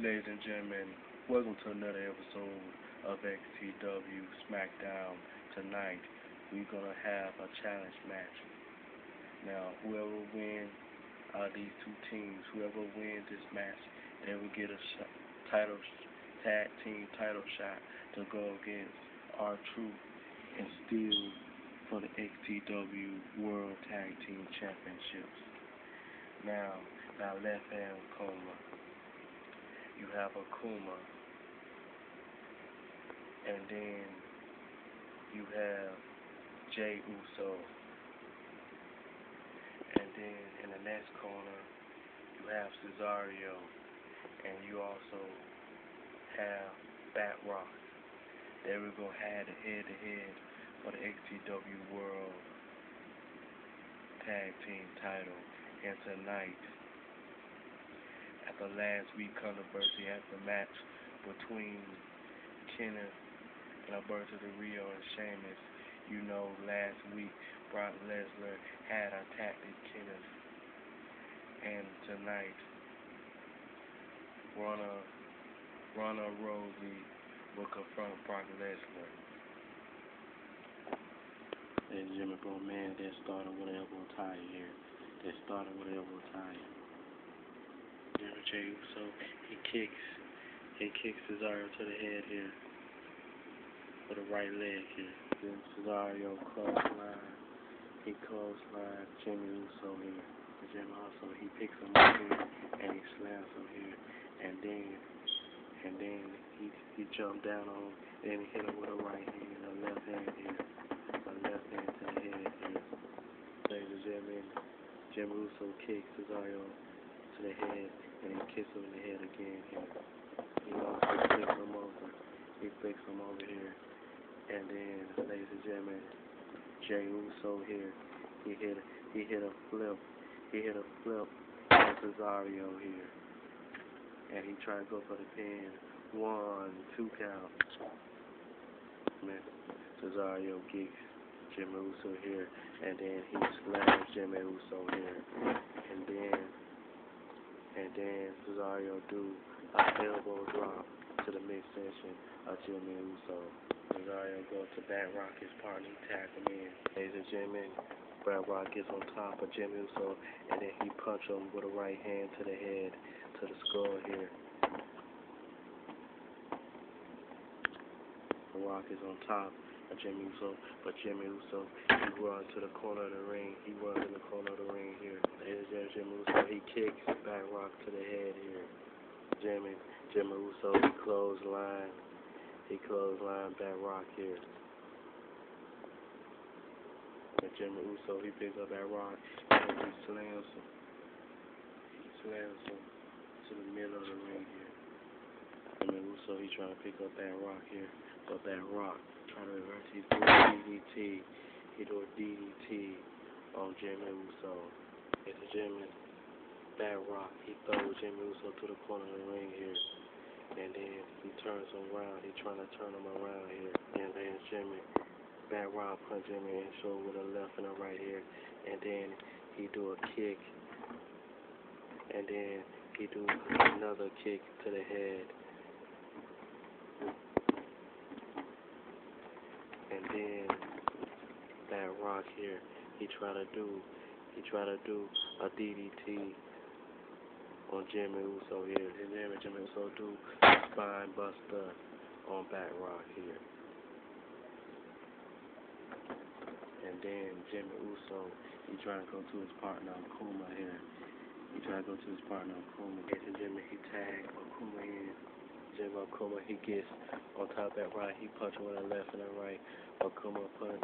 Ladies and gentlemen, welcome to another episode of XTW Smackdown. Tonight, we're going to have a challenge match. Now, whoever wins out of these two teams, whoever wins this match, they will get a tag team title shot to go against R-Truth and Steel for the XTW World Tag Team Championships. Now left hand Akuma. You have Akuma, and then you have Jey Uso, and then in the next corner you have Casaro, and you also have Bat Rock. They will go head-to-head for the XTW World Tag Team title. And tonight, after last week's controversy at the match between Kenneth and Alberto Del Rio and Sheamus, you know last week Brock Lesnar had attacked Kenneth. And tonight, Ronda Rousey will confront Brock Lesnar. Ladies and gentlemen, bro, man, they're starting with an elbow tie here. They're starting with an elbow tie. Jey Uso, he kicks Cesaro to the head here with the right leg here. Then Cesaro clothesline. He clothesline Jimmy Uso here. Jimmy Uso, he picks him up here and he slams him here. And then he jumped down on him, and he hit him with a right hand, a left hand here. A left hand to the head here. Ladies and gentlemen, Jimmy Uso kicks Cesaro to the head, and he kicks him in the head again here. He also flicks him over. He flicks him over here. And then, ladies and gentlemen, Jey Uso here, he hit a flip. He hit a flip on Cesaro here. And he tried to go for the pin. 1, 2 count. Cesaro kicks Jimmy Uso here, and then he slams Jimmy Uso here, and then Cesaro do an elbow drop to the midsection of Jimmy Uso. Cesaro goes to Bat Rock, his partner, he tags him in. Ladies and gentlemen, Bat Rock gets on top of Jimmy Uso, and then he punches him with a right hand to the head, to the skull here. Rock is on top of Jimmy Uso, but Jimmy Uso, he runs to the corner of the ring. He runs in the corner of the ring here. There's Jimmy Uso. He kicks Bat Rock to the head here. Jimmy Uso, he clothesline Bat Rock here. And Jimmy Uso, he picks up Bat Rock and he slams him. To the middle of the ring here. Jimmy Uso, he trying to pick up Bat Rock here. But Bat Rock trying to reverse. He's doing a DDT. He do a DDT on Jimmy Uso. It's Jimmy. Bat Rock, he throws Jimmy Uso to the corner of the ring here. And then he turns him around. He trying to turn him around here. And then Jimmy. Bat Rock punch Jimmy in the shoulder with a left and a right here. And then he do a kick. And then he do another kick to the head. And then Bat Rock here, he try to do a DDT on Jimmy Uso here. And then Jimmy Uso do a spine buster on Bat Rock here. And then Jimmy Uso, he trying to go to his partner Akuma here. And Jimmy, he tagged Akuma in. Jimmy Akuma, he gets on top of Bat Rock. He punch with a left and a right. Akuma punch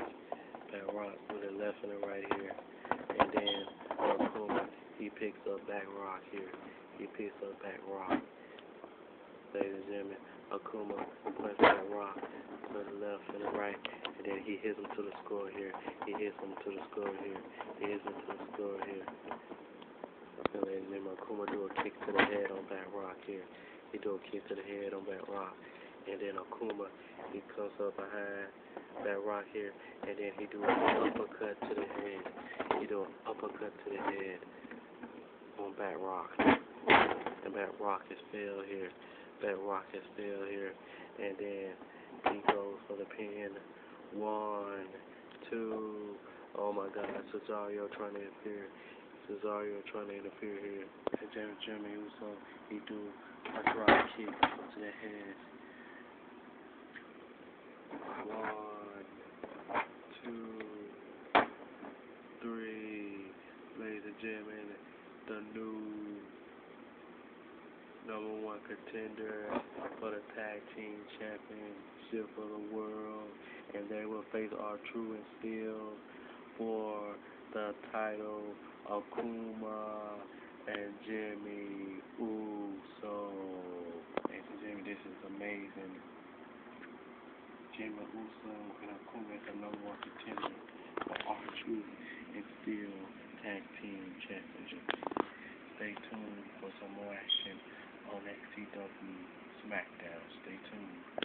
Bat Rock with a left and a right here. And then Akuma, he picks up Bat Rock here. Ladies and gentlemen, Akuma punch Bat Rock to the left and the right. And then he hits him to the skull here. And ladies and gentlemen, Akuma do a kick to the head on Bat Rock here. And then Akuma, he comes up behind Bat Rock here, and then he do an uppercut to the head. On Bat Rock. and Matt Rock is still here. Matt Rock is still here. And then he goes for the pin. 1, 2. Oh my God, Casaro trying to interfere. Casaro trying to interfere here. And Jimmy Uso, he do a drop kick to the head. 1, 2, 3. Ladies and gentlemen, the new #1 contender for the tag team championship of the world, and they will face R-Truth and Steel for the title, Akuma and Jimmy Uso. Ladies and gentlemen, this is amazing. Jimmy Uso and Akuma is the #1 contender for R-Truth and Steel tag team championship. Stay tuned for some more action on XTW Smackdown. Stay tuned.